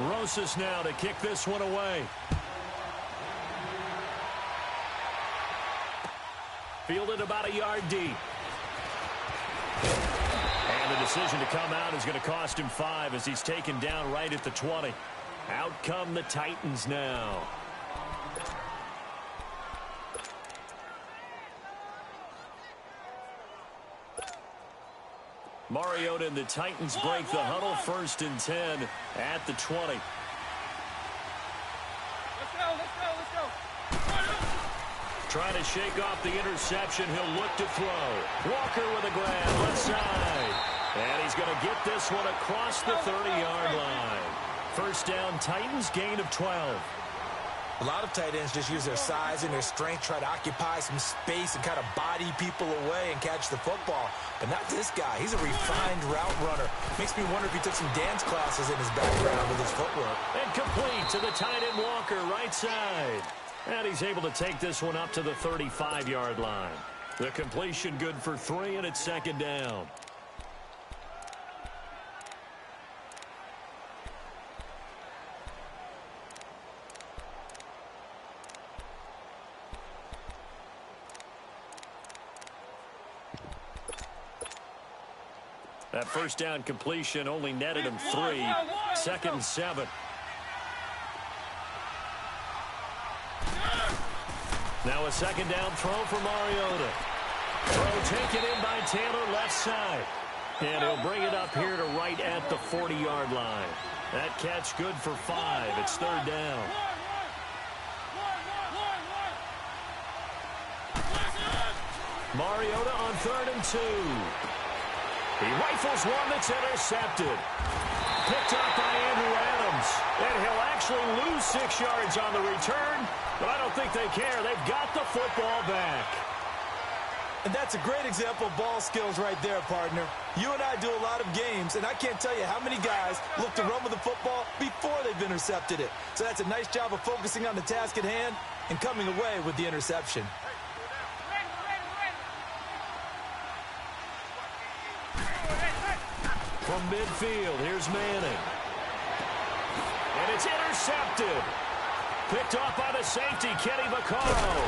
Rosas now to kick this one away. Fielded about a yard deep. And the decision to come out is going to cost him 5 as he's taken down right at the 20. Out come the Titans now. Mariota and the Titans break the huddle, 1st and 10 at the 20. Let's go. Trying to shake off the interception. He'll look to throw. Walker with a grab, left side. And he's going to get this one across the 30-yard line. 1st down, Titans, gain of 12. A lot of tight ends just use their size and their strength, try to occupy some space and kind of body people away and catch the football. But not this guy. He's a refined route runner. Makes me wonder if he took some dance classes in his background with his footwork. And complete to the tight end Walker, right side. And he's able to take this one up to the 35-yard line. The completion good for 3, and it's 2nd down. That 1st down completion only netted him 3. 2nd and 7. Now a 2nd down throw for Mariota. Throw taken in by Taylor, left side. And he'll bring it up here to right at the 40-yard line. That catch good for 5. It's 3rd down. Mariota on 3rd and 2. He rifles one that's intercepted. Picked up by Andrew Adams. And he'll actually lose 6 yards on the return, but I don't think they care. They've got the football back. And that's a great example of ball skills right there, partner. You and I do a lot of games, and I can't tell you how many guys look to run with the football before they've intercepted it. So that's a nice job of focusing on the task at hand and coming away with the interception. From midfield, here's Manning. And it's intercepted. Picked off by the safety, Kenny Vaccaro.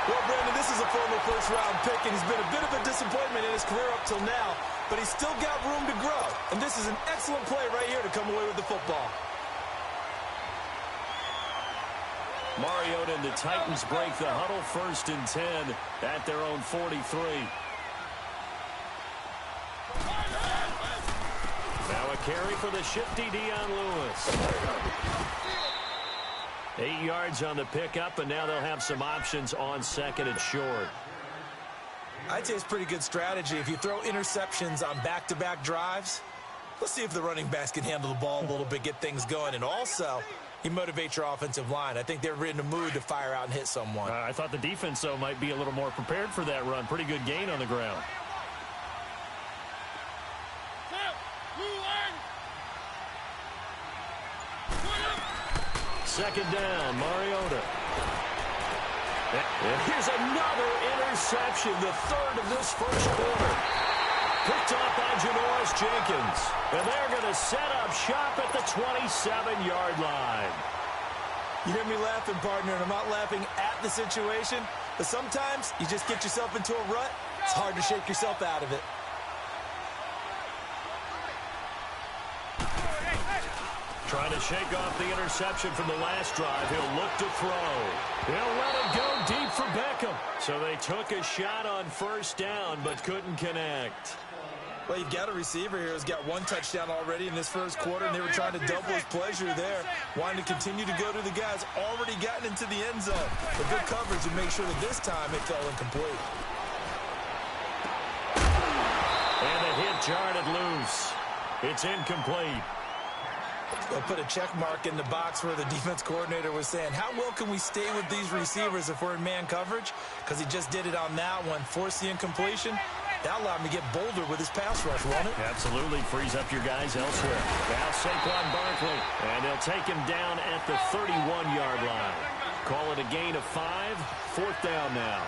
Well, Brandon, this is a former first-round pick, and he's been a bit of a disappointment in his career up till now, but he's still got room to grow. And this is an excellent play right here to come away with the football. Mariota and the Titans break the huddle, 1st and 10 at their own 43. Now a carry for the shifty Dion Lewis. 8 yards on the pickup, and now they'll have some options on 2nd and short. I'd say it's pretty good strategy. If you throw interceptions on back-to-back drives, let's see if the running backs can handle the ball a little bit, get things going. And also, you motivate your offensive line. I think they're in the mood to fire out and hit someone. I thought the defense, though, might be a little more prepared for that run. Pretty good gain on the ground. Second down, Mariota. And here's another interception, the 3rd of this 1st quarter. Picked up by Janoris Jenkins. And they're going to set up shop at the 27-yard line. You hear me laughing, partner, and I'm not laughing at the situation, but sometimes you just get yourself into a rut. It's hard to shake yourself out of it. Trying to shake off the interception from the last drive. He'll look to throw. He'll let it go deep for Beckham. So they took a shot on 1st down, but couldn't connect. Well, you've got a receiver here who's got 1 touchdown already in this 1st quarter, and they were trying to double his pleasure there, wanting to continue to go to the guys already gotten into the end zone. But good coverage to make sure that this time it fell incomplete. And the hit jarred it loose. It's incomplete. They'll put a check mark in the box where the defense coordinator was saying, how well can we stay with these receivers if we're in man coverage? Because he just did it on that one, forced the incompletion. That allowed him to get bolder with his pass rush, won't it? Absolutely. Frees up your guys elsewhere. Now Saquon Barkley. And they'll take him down at the 31-yard line. Call it a gain of 5. 4th down now.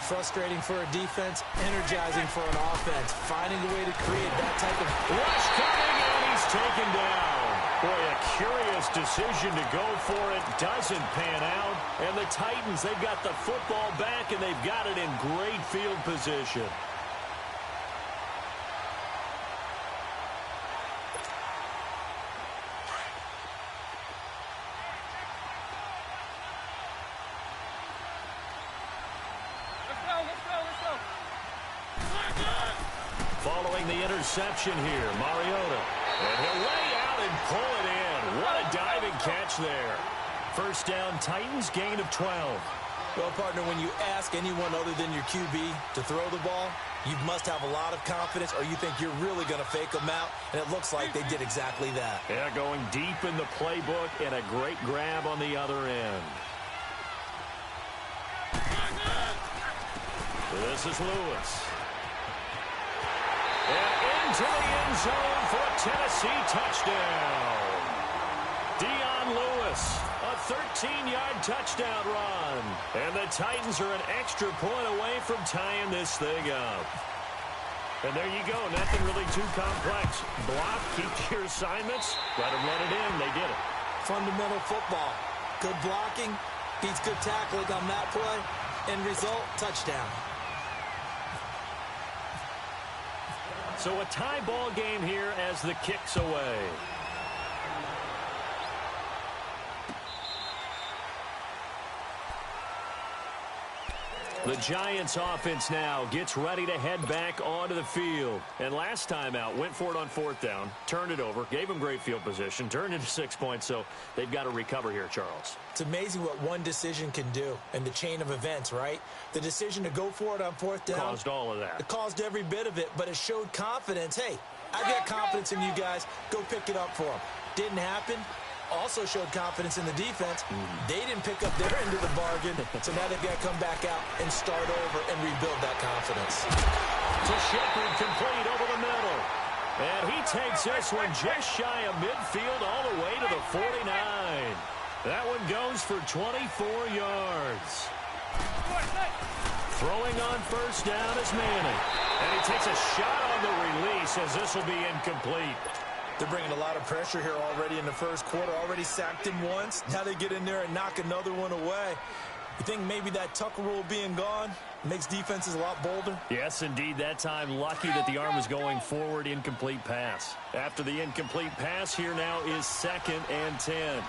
Frustrating for a defense, energizing for an offense. Finding a way to create that type of... Rush coming, and he's taken down. curious decision to go for it. Doesn't pan out. And the Titans, they've got the football back, and they've got it in great field position. Following the interception here, Mariota. And he'll lay out and pull it in. What a diving catch there. First down, Titans, gain of 12. Well, partner, when you ask anyone other than your QB to throw the ball, you must have a lot of confidence, or you think you're really going to fake them out, and it looks like they did exactly that. Yeah, going deep in the playbook and a great grab on the other end. This is Lewis. And into the end zone for a Tennessee touchdown. Dion Lewis, a 13-yard touchdown run. And the Titans are an extra point away from tying this thing up. And there you go, nothing really too complex. Block, keep your assignments, let them run it in. They did it. Fundamental football. Good blocking, beats good tackling on that play. End result, touchdown. So a tie ball game here as the kick's away. The Giants offense now gets ready to head back onto the field. And last time out, went for it on fourth down, turned it over, gave them great field position, turned into 6 points, so they've got to recover here, Charles. It's amazing what one decision can do in the chain of events, right? The decision to go for it on fourth down. Caused all of that. It caused every bit of it, but it showed confidence. Hey, I've got confidence in you guys. Go pick it up for them. Didn't happen. Also showed confidence in the defense. They didn't pick up their end of the bargain, so now they've got to come back out and start over and rebuild that confidence. To Shepard, complete over the middle. And he takes this one just shy of midfield all the way to the 49. That one goes for 24 yards. Throwing on first down is Manning. And he takes a shot on the release as this will be incomplete. They're bringing a lot of pressure here already in the first quarter. Already sacked him once. Now they get in there and knock another one away. You think maybe that Tucker rule being gone makes defenses a lot bolder? Yes, indeed. That time, lucky that the arm was going forward. Incomplete pass. After the incomplete pass, here now is 2nd and 10.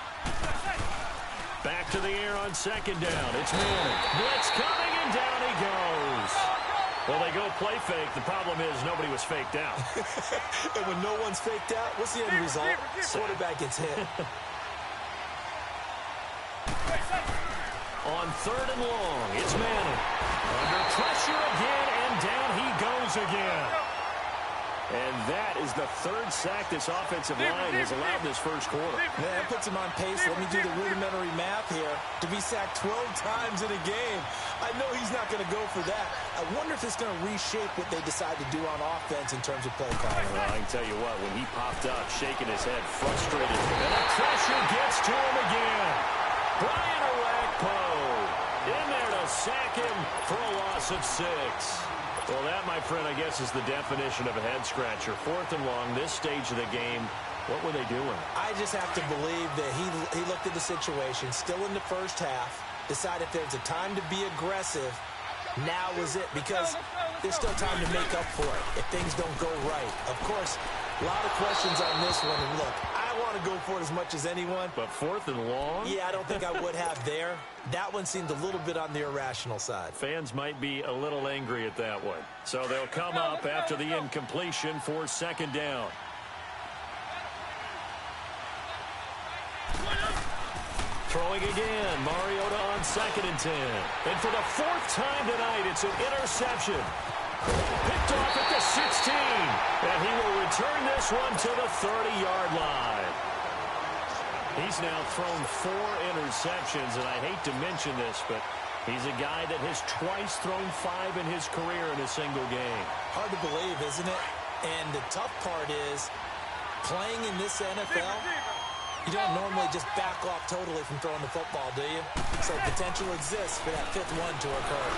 Back to the air on second down. It's Manning. Blitz coming, and down he goes. Well, they go play fake. The problem is nobody was faked out. And when no one's faked out, what's the end result? Quarterback gets hit. On 3rd and long, it's Manning. Under pressure again, and down he goes again. And that is the 3rd sack this offensive line has allowed this first quarter. Man, that puts him on pace. Let me do the rudimentary math here. To be sacked 12 times in a game. I know he's not going to go for that. I wonder if it's going to reshape what they decide to do on offense in terms of play calling. Well, I can tell you what, when he popped up, shaking his head, frustrated, and the pressure gets to him again. Brian Orakpo in there to sack him for a loss of 6. Well, that, my friend, I guess is the definition of a head-scratcher. 4th and long, this stage of the game, what were they doing? I just have to believe that he looked at the situation, still in the first half, decided if there's a time to be aggressive, now was it, because there's still time to make up for it if things don't go right. Of course, a lot of questions on this one, and look, I want to go for it as much as anyone. But 4th and long? Yeah, I don't think I would have there. That one seemed a little bit on the irrational side. Fans might be a little angry at that one. So they'll come up after the incompletion for 2nd down. Throwing again, Mariota on 2nd and 10. And for the 4th time tonight, it's an interception. Picked off at the 16. And he will return this one to the 30-yard line. He's now thrown 4 interceptions, and I hate to mention this, but he's a guy that has twice thrown 5 in his career in a single game. Hard to believe, isn't it? And the tough part is, playing in this NFL, you don't normally just back off totally from throwing the football, do you? So potential exists for that 5th one to occur.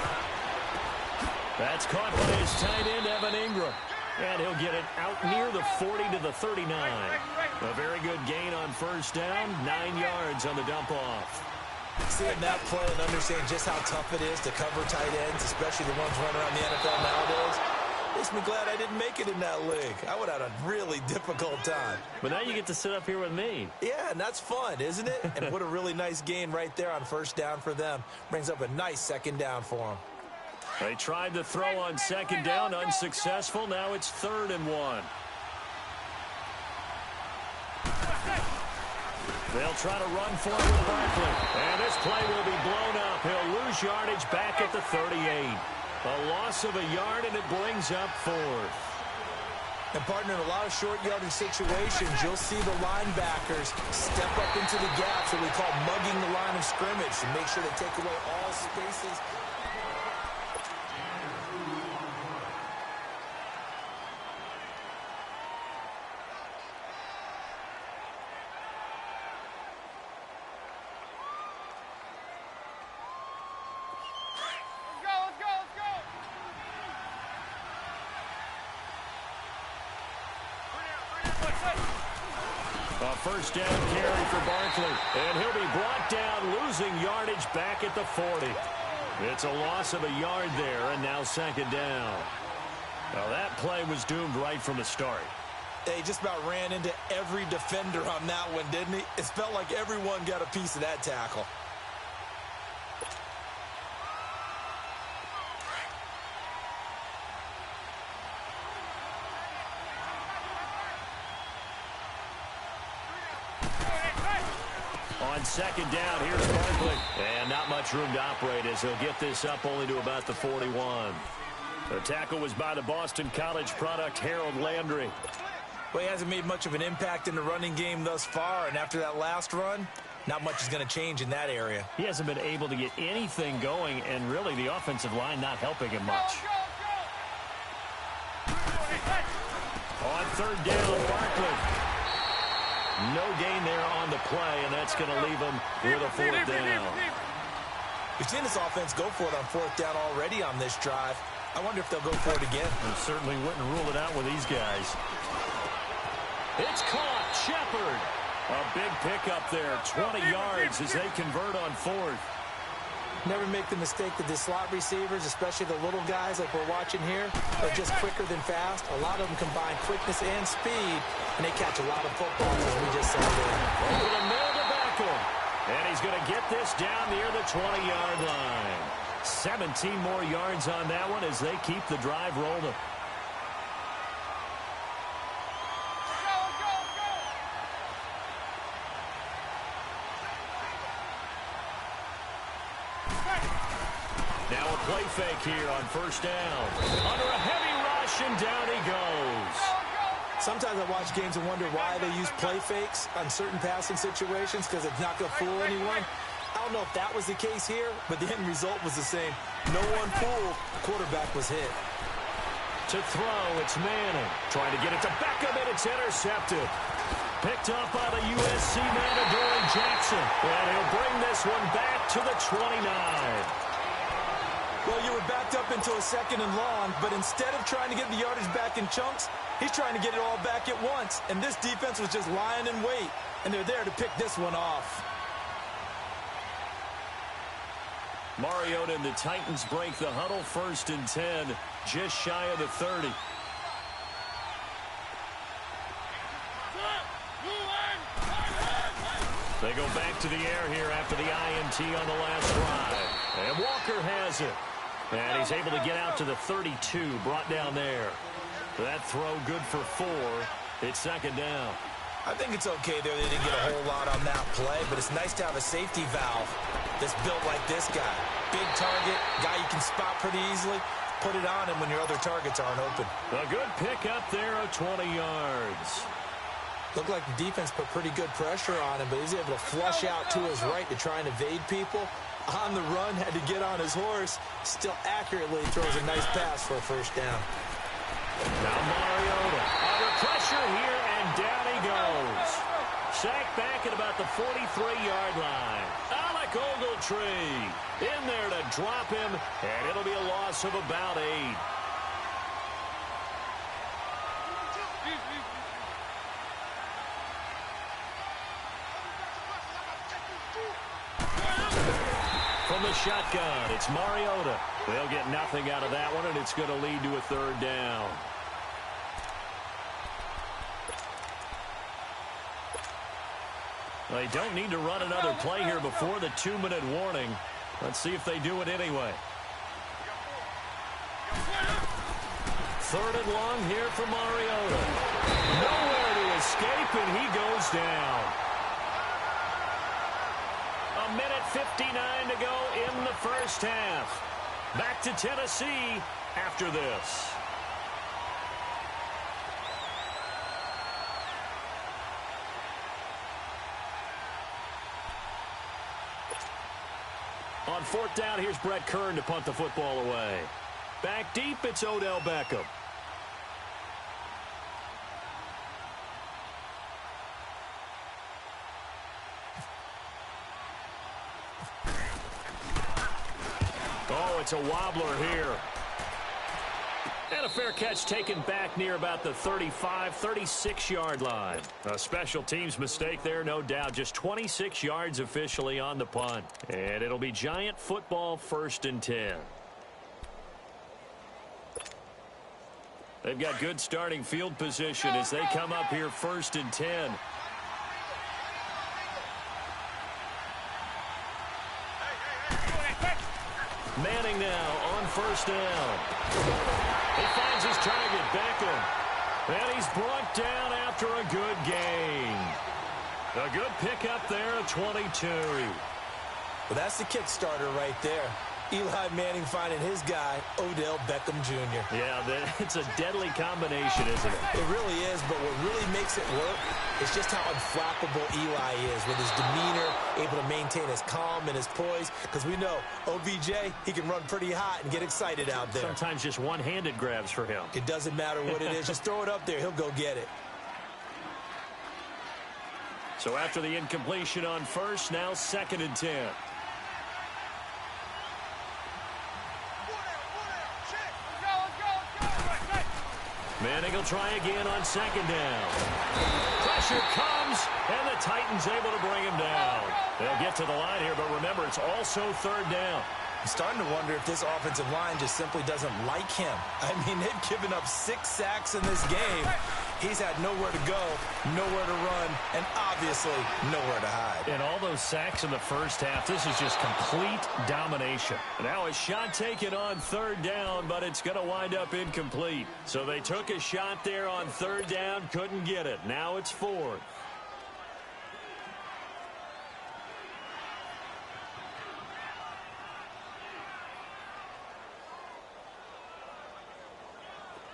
That's caught by his tight end, Evan Ingram. And he'll get it out near the 40 to the 39. A very good gain on first down, 9 yards on the dump-off. Seeing that play and understand just how tough it is to cover tight ends, especially the ones running around the NFL nowadays, makes me glad I didn't make it in that league. I would have had a really difficult time. But now you get to sit up here with me. Yeah, and that's fun, isn't it? And what a really nice gain right there on first down for them. Brings up a nice second down for them. They tried to throw on second down, unsuccessful. Now it's 3rd and 1. They'll try to run for it with Barkley. And this play will be blown up. He'll lose yardage back at the 38. A loss of a yard, and it brings up 4th. And, partner, in a lot of short yardage situations, you'll see the linebackers step up into the gaps, what we call mugging the line of scrimmage, to make sure to take away all spaces. First down carry for Barkley. And he'll be brought down, losing yardage back at the 40. It's a loss of a yard there, and now 2nd down. Now that play was doomed right from the start. He just about ran into every defender on that one, didn't he? It felt like everyone got a piece of that tackle. On 2nd down, here's Barkley. And not much room to operate as he'll get this up only to about the 41. The tackle was by the Boston College product, Harold Landry. Well, he hasn't made much of an impact in the running game thus far, and after that last run, not much is going to change in that area. He hasn't been able to get anything going, and really the offensive line not helping him much. On 3rd down, Barkley. No gain there on the play, and that's going to leave him with a 4th down. We've seen this offense go for it on 4th down already on this drive. I wonder if they'll go for it again. I certainly wouldn't rule it out with these guys. It's caught. Shepard. A big pickup there. 20 yards as they convert on 4th. Never make the mistake that the slot receivers, especially the little guys like we're watching here, are just quicker than fast. A lot of them combine quickness and speed, and they catch a lot of footballs, as we just saw there. Over the middle to Beckham. And he's going to get this down near the 20-yard line. 17 more yards on that one as they keep the drive rolling. Now a play fake here on 1st down. Under a heavy rush, and down he goes. Sometimes I watch games and wonder why they use play fakes on certain passing situations, because it's not going to fool anyone. I don't know if that was the case here, but the end result was the same. No one fooled. The quarterback was hit. To throw, it's Manning. Trying to get it to Beckham, and it's intercepted. Picked up by the USC man, Adoree Jackson. And he'll bring this one back to the 29. Well, you were backed up into a 2nd and long, but instead of trying to get the yardage back in chunks, he's trying to get it all back at once. And this defense was just lying in wait, and they're there to pick this one off. Mariota and the Titans break the huddle. 1st and 10, just shy of the 30. They go back to the air here after the INT on the last drive. And Walker has it. And he's able to get out to the 32, brought down there. That throw good for 4. It's 2nd down. I think it's okay there. They didn't get a whole lot on that play, but it's nice to have a safety valve that's built like this guy. Big target, guy you can spot pretty easily. Put it on him when your other targets aren't open. A good pickup there of 20 yards. Looked like the defense put pretty good pressure on him, but he's able to flush out to his right to try and evade people. On the run, had to get on his horse. Still accurately throws a nice pass for a 1st down. Now Mariota under pressure here, and down he goes. Sacked back at about the 43-yard line. Alec Ogletree in there to drop him, and it'll be a loss of about 8. From the shotgun, it's Mariota. They'll get nothing out of that one, and it's going to lead to a third down. They don't need to run another play here before the 2-minute warning. Let's see if they do it anyway. Third and long here for Mariota. Nowhere to escape, and he goes down. 1:59 to go in the first half. Back to Tennessee after this. On fourth down, here's Brett Kern to punt the football away. Back deep, it's Odell Beckham. Oh, it's a wobbler here. And a fair catch taken back near about the 35, 36-yard line. A special teams mistake there, no doubt. Just 26 yards officially on the punt. And it'll be Giant football, 1st and 10. They've got good starting field position as they come up here 1st and 10. Manning now on 1st down. He finds his target, Beckham. And he's brought down after a good gain. A good pickup there at 22. Well, that's the kick starter right there. Eli Manning finding his guy, Odell Beckham Jr. Yeah, it's a deadly combination, isn't it? It really is, but what really makes it work is just how unflappable Eli is with his demeanor, able to maintain his calm and his poise. Because we know, OBJ, he can run pretty hot and get excited out there. Sometimes just one-handed grabs for him. It doesn't matter what it is. Just throw it up there. He'll go get it. So after the incompletion on 1st, now 2nd and 10. Manning will try again on 2nd down. Pressure comes, and the Titans able to bring him down. They'll get to the line here, but remember, it's also 3rd down. I'm starting to wonder if this offensive line just simply doesn't like him. I mean, they've given up 6 sacks in this game. He's had nowhere to go, nowhere to run, and obviously nowhere to hide. And all those sacks in the first half, this is just complete domination. Now a shot taken on 3rd down, but it's going to wind up incomplete. So they took a shot there on 3rd down, couldn't get it. Now it's 4th.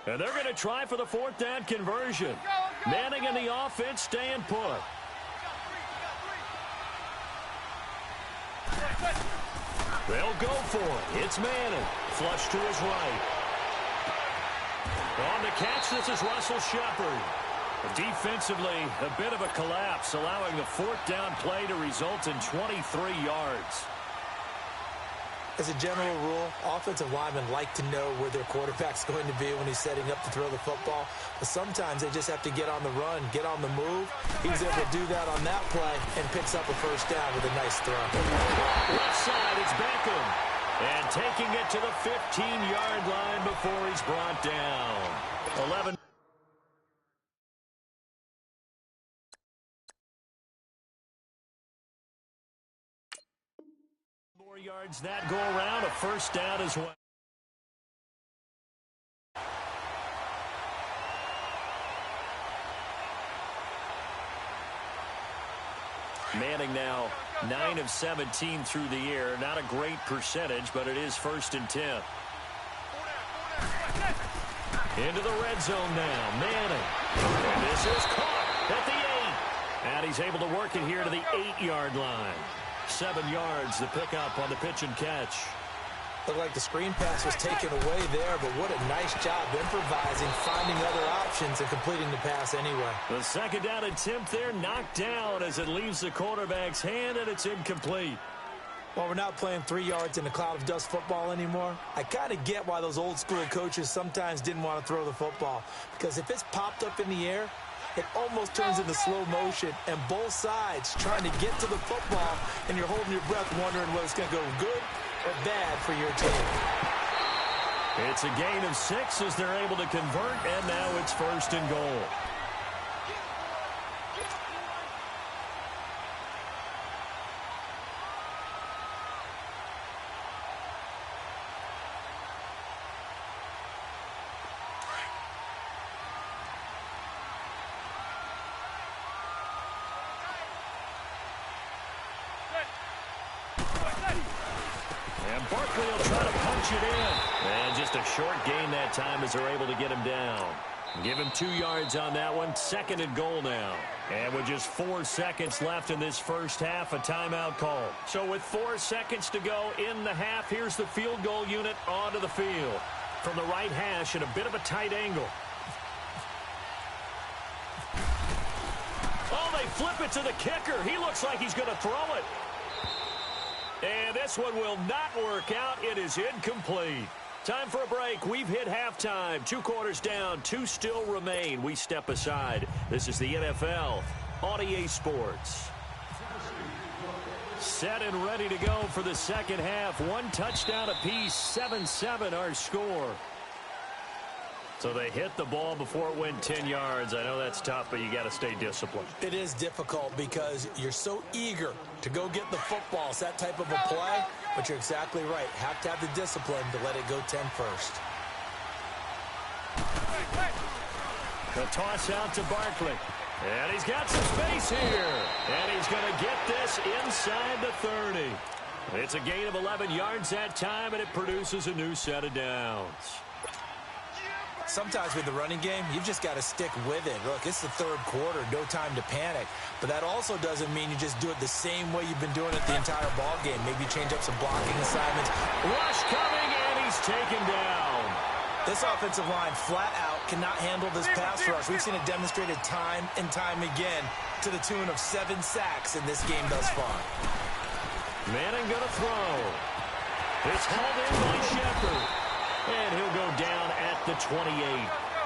And they're going to try for the 4th down conversion. Manning and the offense staying put. They'll go for it. It's Manning. Flush to his right. On the catch, this is Russell Shepard. Defensively, a bit of a collapse, allowing the 4th down play to result in 23 yards. As a general rule, offensive linemen like to know where their quarterback's going to be when he's setting up to throw the football. But sometimes they just have to get on the run, get on the move. He was able to do that on that play and picks up a 1st down with a nice throw. Left side, it's Beckham. And taking it to the 15-yard line before he's brought down. 11. More yards that go around, a 1st down as well. Manning now 9 of 17 through the air. Not a great percentage, but it is 1st and 10. Into the red zone now. Manning. And this is caught at the 8. And he's able to work it here to the 8-yard line. 7 yards, the pickup on the pitch and catch. Looked like the screen pass was taken away there, but what a nice job improvising, finding other options, and completing the pass anyway. The 2nd down attempt there knocked down as it leaves the quarterback's hand, and it's incomplete. Well, we're not playing 3 yards in a cloud of dust football anymore. I kind of get why those old school coaches sometimes didn't want to throw the football, because if it's popped up in the air, it almost turns into slow motion, and both sides trying to get to the football, and you're holding your breath wondering whether it's going to go good or bad for your team. It's a gain of 6 as they're able to convert, and now it's 1st and goal. And Barkley will try to punch it in. And just a short gain that time as they're able to get him down. Give him 2 yards on that one. 2nd and goal now. And with just 4 seconds left in this first half, a timeout call. So with 4 seconds to go in the half, here's the field goal unit onto the field. From the right hash at a bit of a tight angle. Oh, they flip it to the kicker. He looks like he's going to throw it. And this one will not work out. It is incomplete. Time for a break. We've hit halftime. 2 quarters down. 2 still remain. We step aside. This is the NFL on EA Sports. Set and ready to go for the second half. 1 touchdown apiece. 7-7 our score. So they hit the ball before it went 10 yards. I know that's tough, but you got to stay disciplined. It is difficult because you're so eager to go get the football. It's that type of a play, but you're exactly right. Have to have the discipline to let it go 10 first. The toss out to Barkley. And he's got some space here. And he's going to get this inside the 30. It's a gain of 11 yards that time, and it produces a new set of downs. Sometimes with the running game, you've just got to stick with it. Look, it's the 3rd quarter, no time to panic. But that also doesn't mean you just do it the same way you've been doing it the entire ball game. Maybe change up some blocking assignments. Rush coming, and he's taken down. This offensive line flat out cannot handle this pass rush. We've seen it demonstrated time and time again to the tune of 7 sacks in this game thus far. Manning going to throw. It's hauled in by Shepard. And he'll go down at the 28.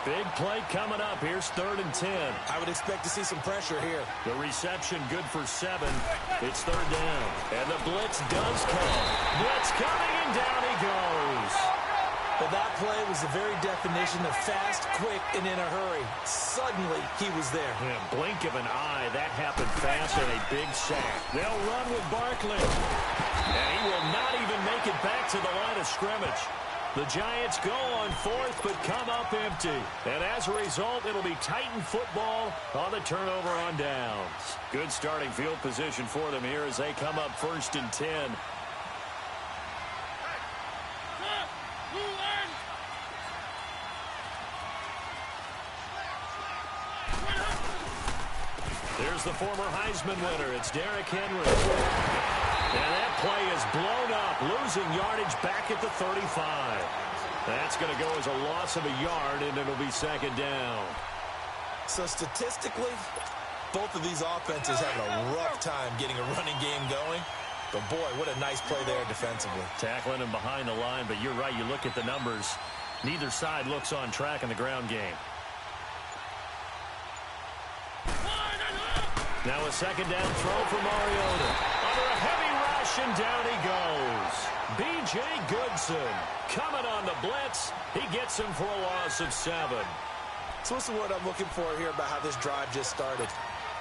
Big play coming up. Here's 3rd and 10. I would expect to see some pressure here. The reception good for 7. It's 3rd down. And the blitz does come. Blitz coming, and down he goes. Well, that play was the very definition of fast, quick, and in a hurry. Suddenly, he was there. Yeah, blink of an eye. That happened fast, and a big sack. They'll run with Barkley. And he will not even make it back to the line of scrimmage. The Giants go on 4th, but come up empty. And as a result, it'll be Titan football on the turnover on downs. Good starting field position for them here as they come up 1st and 10. There's the former Heisman winner. It's Derrick Henry. And that play is blown up, losing yardage back at the 35. That's going to go as a loss of a yard, and it'll be 2nd down. So statistically, both of these offenses having a rough time getting a running game going. But, boy, what a nice play there defensively. Tackling him behind the line, but you're right. You look at the numbers. Neither side looks on track in the ground game. Now a 2nd down throw for Mariota. Under a heavy rush, and down he goes. B.J. Goodson coming on the blitz. He gets him for a loss of 7. So what's the word I'm looking for here about how this drive just started?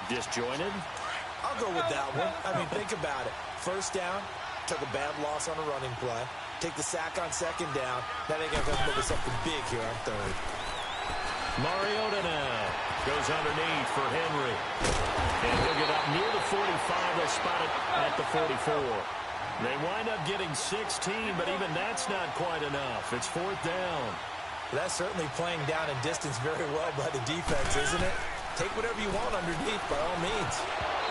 Disjointed? I'll go with that one. I mean, think about it. 1st down, took a bad loss on a running play. Take the sack on 2nd down. Now they got to look at something big here on 3rd. Mariota now goes underneath for Henry. And he'll get up near the 45. They'll spot it at the 44. They wind up getting 16, but even that's not quite enough. It's 4th down. That's certainly playing down in distance very well by the defense, isn't it? Take whatever you want underneath, by all means.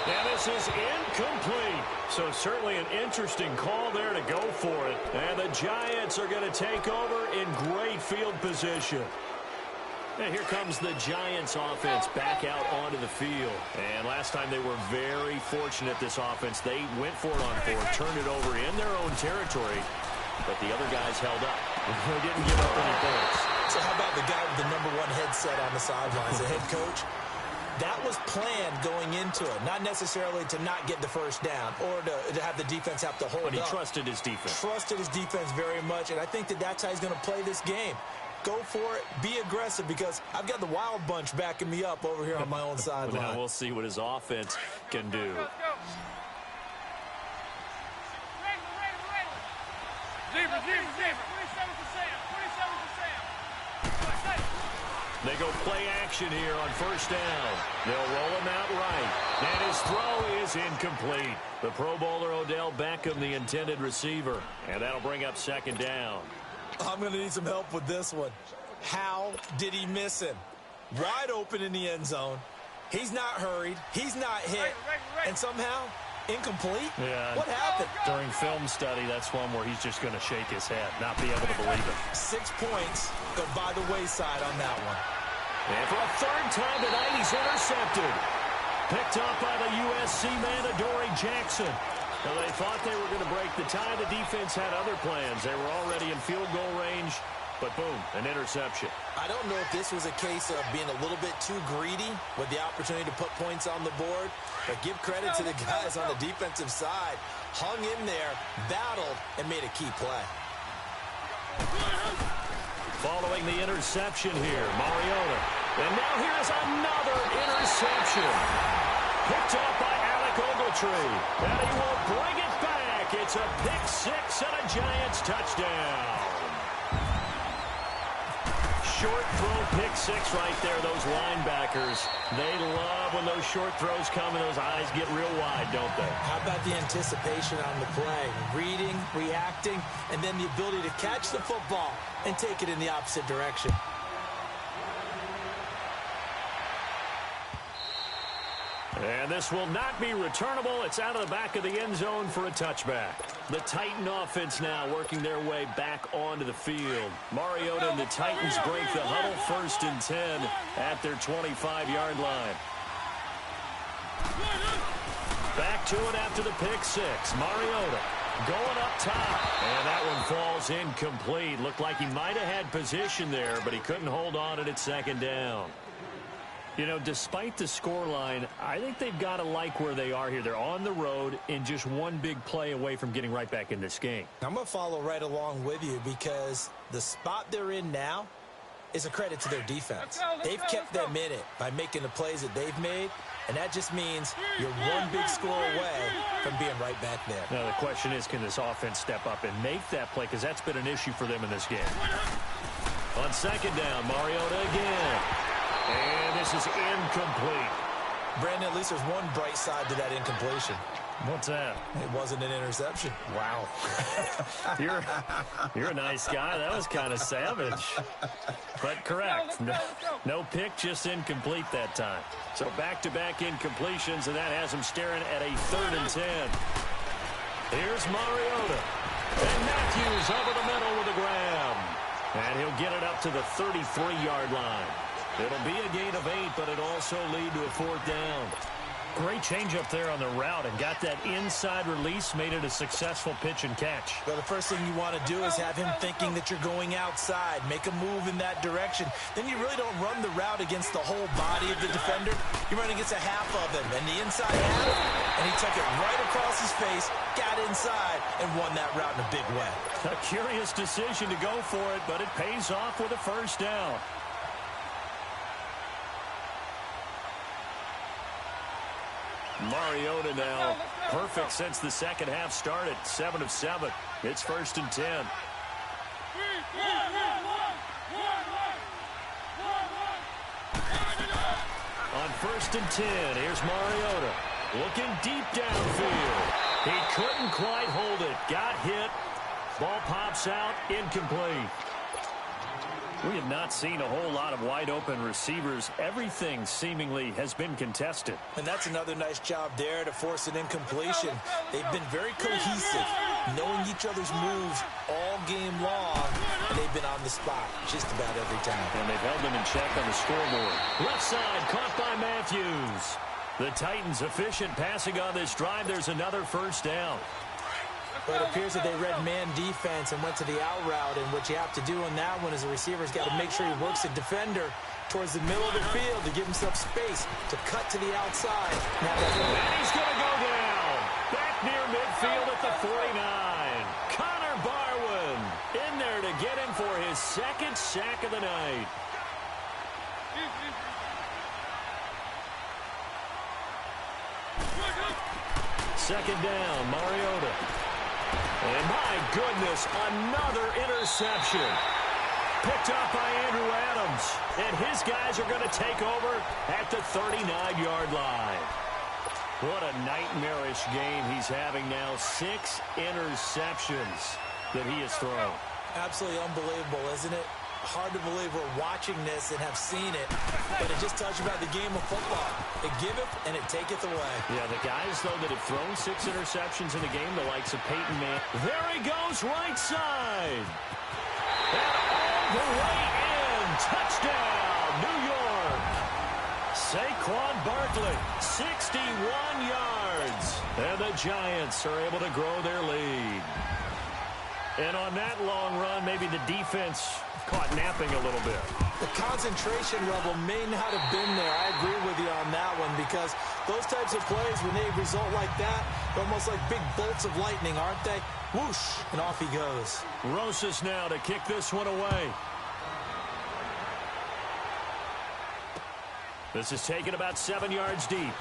And this is incomplete. So certainly an interesting call there to go for it. And the Giants are going to take over in great field position. And here comes the Giants offense back out onto the field. And last time they were very fortunate, this offense. They went for it on 4th, turned it over in their own territory, but the other guys held up. They didn't give up any points. So how about the guy with the #1 headset on the sidelines, the head coach? That was planned going into it, not necessarily to not get the first down or to have the defense have to hold up. But he trusted his defense. Trusted his defense very much, and I think that's how he's going to play this game. Go for it. Be aggressive, because I've got the wild bunch backing me up over here on my own sideline. Now we'll see what his offense can do. They go play action here on first down. They'll roll him out right. And his throw is incomplete. The Pro Bowler Odell Beckham, the intended receiver. And that'll bring up second down. I'm going to need some help with this one. How did he miss him? Wide open in the end zone. He's not hurried. He's not hit. And somehow, incomplete? Yeah. What happened? During film study, that's one where he's just going to shake his head, not be able to believe it. 6 points go by the wayside on that one. And for a third time tonight, he's intercepted. Picked up by the USC man, Adoree Jackson. Now, they thought they were going to break the tie. The defense had other plans. They were already in field goal range, but boom, an interception. I don't know if this was a case of being a little bit too greedy with the opportunity to put points on the board, but give credit to the guys on the defensive side. Hung in there, battled, and made a key play. Following the interception here, Mariota. And now here's another interception. Picked up by Alec Ogletree. And he will bring it back. It's a pick six and a Giants touchdown. Short throw pick six right there, those linebackers. They love when those short throws come and those eyes get real wide, don't they? How about the anticipation on the play? Reading, reacting, and then the ability to catch the football and take it in the opposite direction. And this will not be returnable. It's out of the back of the end zone for a touchback. The Titan offense now working their way back onto the field. Mariota and the Titans break the huddle, 1st and 10 at their 25-yard line. Back to it after the pick six. Mariota going up top. And that one falls incomplete. Looked like he might have had position there, but he couldn't hold on at 2nd down. You know, despite the scoreline, I think they've got to like where they are here. They're on the road and just one big play away from getting right back in this game. I'm going to follow right along with you, because the spot they're in now is a credit to their defense. They've kept them in it by making the plays that they've made, and that just means you're one big score away from being right back there. Now, the question is, can this offense step up and make that play? Because that's been an issue for them in this game. On 2nd down, Mariota again. And this is incomplete. Brandon, at least there's one bright side to that incompletion. What's that? It wasn't an interception. Wow. You're a nice guy. That was kind of savage. But correct. No pick, just incomplete that time. So back-to-back incompletions, and that has him staring at a 3rd and 10. Here's Mariota. And Matthews over the middle with a grab. And he'll get it up to the 33-yard line. It'll be a gain of 8, but it'll also lead to a 4th down. Great change up there on the route and got that inside release, made it a successful pitch and catch. Well, the first thing you want to do is have him thinking that you're going outside, make a move in that direction. Then you really don't run the route against the whole body of the defender. You're running against a half of him, and the inside half, and he took it right across his face, got inside, and won that route in a big way. A curious decision to go for it, but it pays off with a 1st down. Mariota now perfect since the 2nd half started. 7 of 7. It's 1st and 10. On 1st and 10, here's Mariota looking deep downfield. He couldn't quite hold it. Got hit. Ball pops out. Incomplete. We have not seen a whole lot of wide-open receivers. Everything seemingly has been contested. And that's another nice job there to force an incompletion. They've been very cohesive, knowing each other's moves all game long, and they've been on the spot just about every time. And they've held them in check on the scoreboard. Left side, caught by Matthews. The Titans efficient passing on this drive. There's another 1st down. But it appears that they read man defense and went to the out route, and what you have to do on that one is the receiver's got to make sure he works the defender towards the middle of the field to give himself space to cut to the outside. Now and he's going to go down. Back near midfield at the 49. Connor Barwin in there to get him for his second sack of the night. Second down, Mariota. And my goodness, another interception. Picked up by Andrew Adams. And his guys are going to take over at the 39-yard line. What a nightmarish game he's having now. 6 interceptions that he has thrown. Absolutely unbelievable, isn't it? Hard to believe we're watching this and have seen it, but it just tells you about the game of football. It giveth and it taketh away. Yeah, the guys, though, that have thrown 6 interceptions in a game, the likes of Peyton Manning. There he goes, right side. And all the way in. Touchdown, New York. Saquon Barkley, 61 yards. And the Giants are able to grow their lead. And on that long run, maybe the defense caught napping a little bit. The concentration level may not have been there. I agree with you on that one, because those types of plays, when they result like that, they're almost like big bolts of lightning, aren't they? Whoosh, and off he goes. Rosas now to kick this one away. This is taken about 7 yards deep.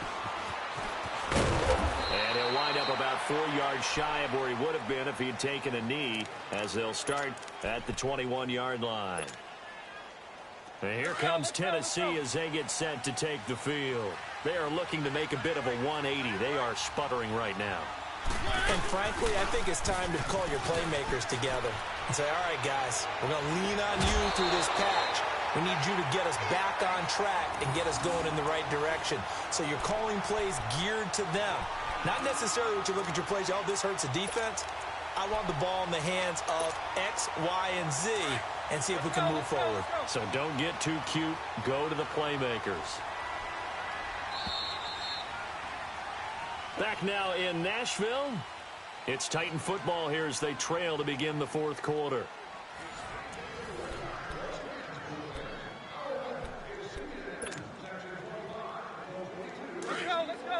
And he'll wind up about 4 yards shy of where he would have been if he had taken a knee, as they'll start at the 21-yard line. And here comes Tennessee as they get set to take the field. They are looking to make a bit of a 180. They are sputtering right now. And frankly, I think it's time to call your playmakers together and say, all right, guys, we're going to lean on you through this patch. We need you to get us back on track and get us going in the right direction. So you're calling plays geared to them. Not necessarily what you look at your plays, oh, this hurts the defense. I want the ball in the hands of X, Y, and Z and see if we can move forward. So don't get too cute. Go to the playmakers. Back now in Nashville. It's Titan football here as they trail to begin the fourth quarter.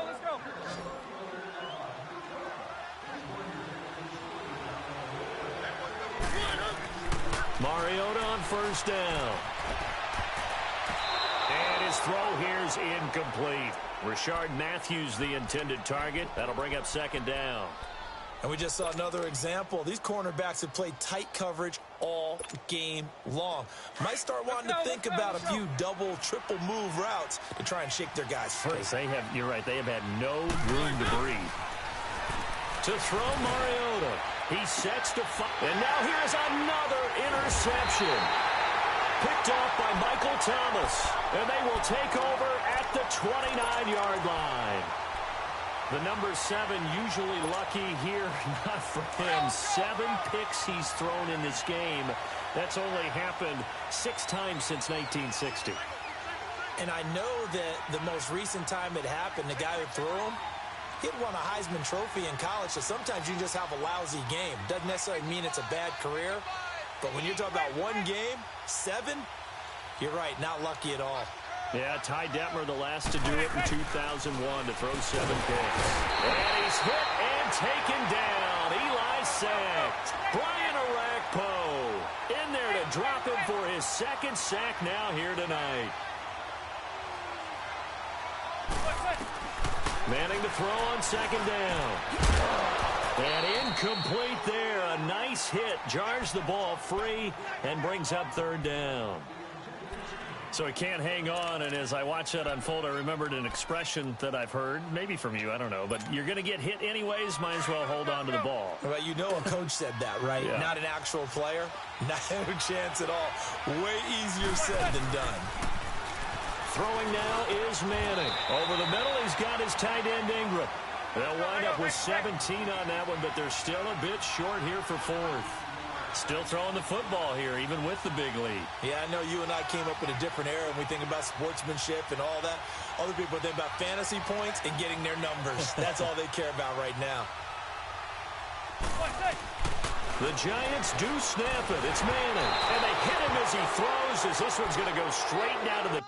Let's go. Mariota on first down. And his throw here is incomplete. Rashard Matthews, the intended target. That'll bring up second down. And we just saw another example. These cornerbacks have played tight coverage all game long. Might start wanting to think about a few double, triple move routes to try and shake their guys free. You're right, they have had no room to breathe. To throw Mariota. He sets to fire. And now here's another interception. Picked off by Michael Thomas. And they will take over at the 29-yard line. The number 7 usually lucky here, not for him. 7 picks he's thrown in this game. That's only happened 6 times since 1960. And I know that the most recent time it happened, the guy who threw him, he'd won a Heisman Trophy in college, so sometimes you just have a lousy game. Doesn't necessarily mean it's a bad career, but when you're talking about one game, 7, you're right, not lucky at all. Yeah, Ty Detmer, the last to do it in 2001 to throw 7 picks. And he's hit and taken down. Eli sacked. Brian Orakpo in there to drop him for his second sack now here tonight. Manning to throw on second down. And incomplete there. A nice hit. Jars the ball free and brings up third down. So he can't hang on, and as I watch that unfold, I remembered an expression that I've heard, maybe from you, I don't know, but you're going to get hit anyways, might as well hold on to the ball. Well, you know a coach said that, right? Yeah. Not an actual player. Not a chance at all. Way easier said than done. Throwing now is Manning. Over the middle, he's got his tight end Ingram. They'll wind up with 17 on that one, but they're still a bit short here for fourth. Still throwing the football here, even with the big lead. Yeah, I know you and I came up in a different era, and we think about sportsmanship and all that. Other people think about fantasy points and getting their numbers. That's all they care about right now. The Giants do snap it. It's Manning. And they hit him as he throws, as this one's going to go straight down to the...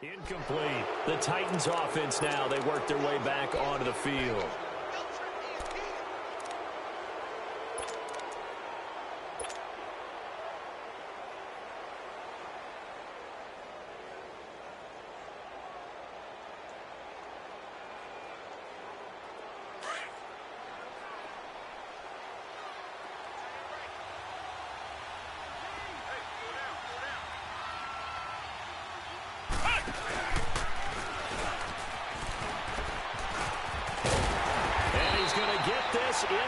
Incomplete. The Titans offense now. They work their way back onto the field.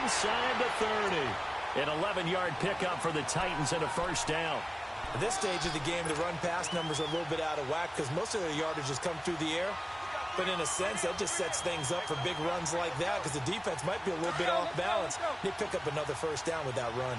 Inside the 30. An 11-yard pickup for the Titans and a first down. At this stage of the game, the run-pass numbers are a little bit out of whack because most of their yardage has come through the air. But in a sense, that just sets things up for big runs like that because the defense might be a little bit off balance. They pick up another first down with that run.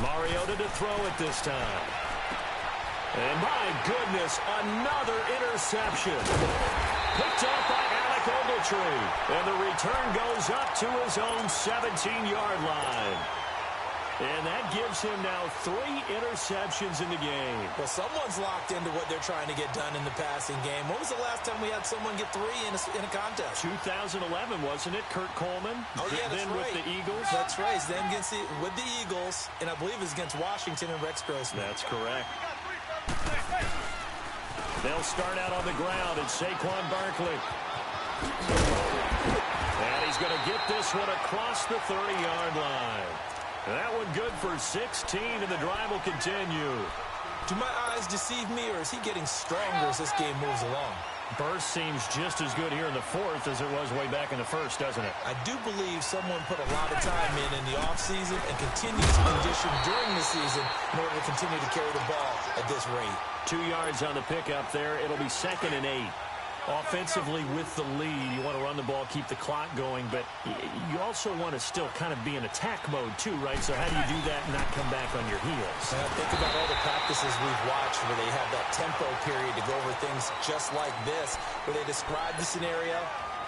Mariota to throw it this time. And my goodness, another interception. Picked up by Alec Ogletree. And the return goes up to his own 17-yard line. And that gives him now 3 interceptions in the game. Well, someone's locked into what they're trying to get done in the passing game. When was the last time we had someone get 3 in a contest? 2011, wasn't it? Kurt Coleman. Oh, yeah, that's then right. With the Eagles. That's right. Then with the Eagles, and I believe it was against Washington and Rex Grossman. That's correct. They'll start out on the ground, and Saquon Barkley. And he's going to get this one across the 30-yard line. That one good for 16, and the drive will continue. Do my eyes deceive me, or is he getting stronger as this game moves along? Burst seems just as good here in the 4th as it was way back in the 1st, doesn't it? I do believe someone put a lot of time in the offseason and continues to condition during the season in order to continue to carry the ball at this rate. 2 yards on the pickup there. It'll be 2nd and 8. Offensively with the lead, you want to run the ball, keep the clock going, but you also want to still kind of be in attack mode too, right? So how do you do that and not come back on your heels? Think about all the practices we've watched where they have that tempo period to go over things just like this, where they describe the scenario,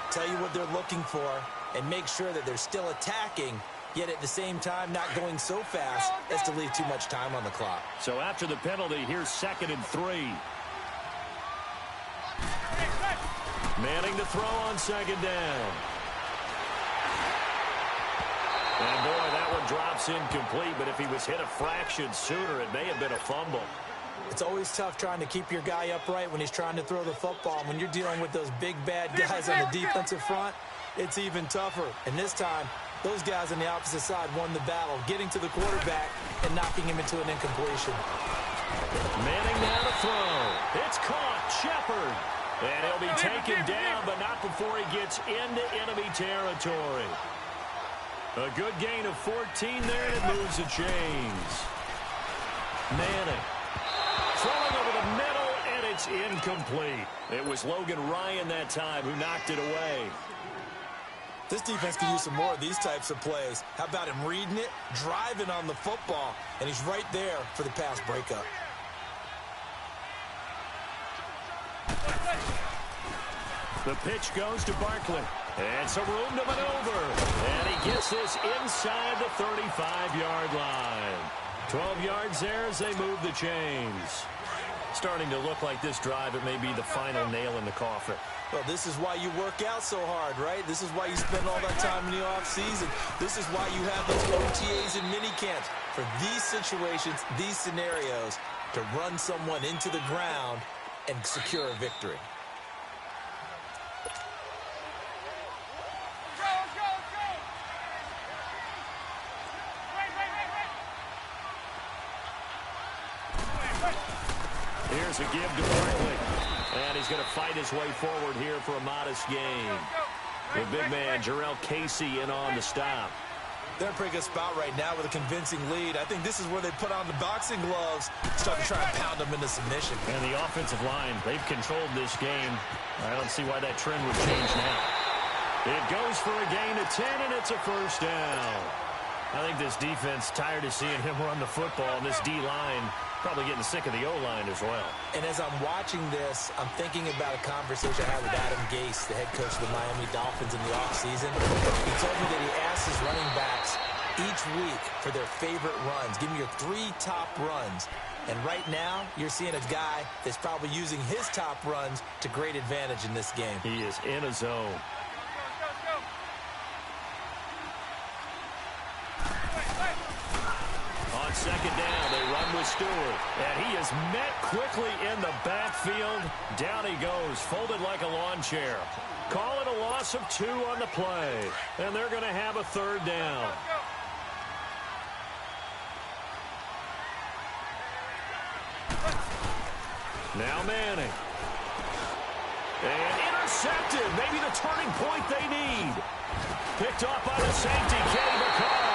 tell you what they're looking for, and make sure that they're still attacking, yet at the same time not going so fast as to leave too much time on the clock. So after the penalty, here's 2nd and 3. Manning to throw on 2nd down. And boy, that one drops incomplete, but if he was hit a fraction sooner, it may have been a fumble. It's always tough trying to keep your guy upright when he's trying to throw the football. When you're dealing with those big, bad guys on the defensive front, it's even tougher. And this time, those guys on the opposite side won the battle, getting to the quarterback and knocking him into an incompletion. Manning now to throw. It's caught. Shepard. And he'll be taken down, but not before he gets into enemy territory. A good gain of 14 there, and it moves the chains. Manning throwing over the middle, and it's incomplete. It was Logan Ryan that time who knocked it away. This defense can use some more of these types of plays. How about him reading it, driving on the football, and he's right there for the pass breakup. The pitch goes to Barkley. And some room to maneuver. And he gets this inside the 35-yard line. 12 yards there as they move the chains. Starting to look like this drive, it may be the final nail in the coffin. Well, this is why you work out so hard, right? This is why you spend all that time in the offseason. This is why you have those OTAs and minicamps. For these situations, these scenarios, to run someone into the ground and secure a victory. Here's a give to Barkley. And he's going to fight his way forward here for a modest gain. The big man, Jarrell Casey, in on the stop. They're in a pretty good spot right now with a convincing lead. I think this is where they put on the boxing gloves, start to try and pound them into submission. And the offensive line, they've controlled this game. I don't see why that trend would change now. It goes for a gain of 10, and it's a first down. I think this defense tired of seeing him run the football, and this D-line probably getting sick of the O-line as well. And as I'm watching this, I'm thinking about a conversation I had with Adam Gase, the head coach of the Miami Dolphins in the offseason. He told me that he asked his running backs each week for their favorite runs. Give me your 3 top runs. And right now, you're seeing a guy that's probably using his top runs to great advantage in this game. He is in a zone. On second down, they run with Stewart. And he is met quickly in the backfield. Down he goes, folded like a lawn chair. Call it a loss of 2 on the play. And they're going to have a third down. Now Manning. And intercepted. Maybe the turning point they need. Picked off by the safety, Kenny Vaccaro.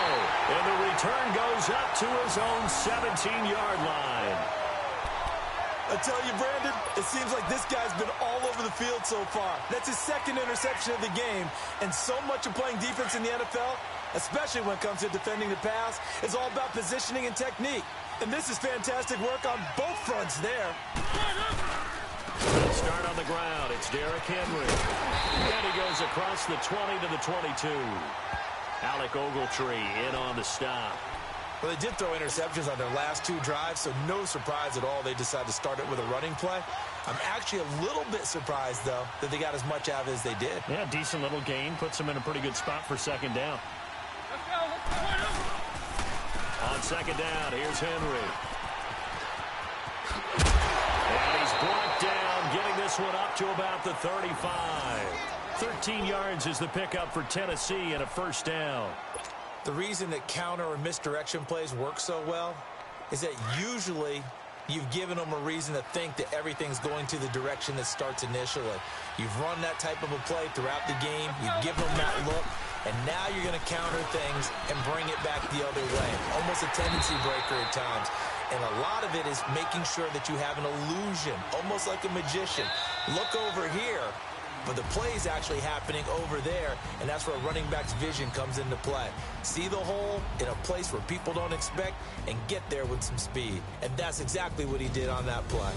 And the return goes up to his own 17-yard line. I tell you, Brandon, it seems like this guy's been all over the field so far. That's his second interception of the game. And so much of playing defense in the NFL, especially when it comes to defending the pass, is all about positioning and technique. And this is fantastic work on both fronts there. They'll start on the ground. It's Derrick Henry. And he goes across the 20 to the 22. Alec Ogletree in on the stop. Well, they did throw interceptions on their last 2 drives, so no surprise at all they decided to start it with a running play. I'm actually a little bit surprised, though, that they got as much out of it as they did. Yeah, decent little gain. Puts them in a pretty good spot for second down. On second down, here's Henry. And he's blocked down, getting this one up to about the 35. 13 yards is the pickup for Tennessee and a first down. The reason that counter or misdirection plays work so well is that usually you've given them a reason to think that everything's going to the direction that starts initially. You've run that type of a play throughout the game. You've given them that look. And now you're going to counter things and bring it back the other way. Almost a tendency breaker at times. And a lot of it is making sure that you have an illusion, almost like a magician. Look over here, but the play is actually happening over there, and that's where a running back's vision comes into play. See the hole in a place where people don't expect and get there with some speed. And that's exactly what he did on that play.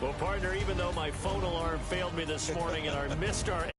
Well, partner, even though my phone alarm failed me this morning and I missed our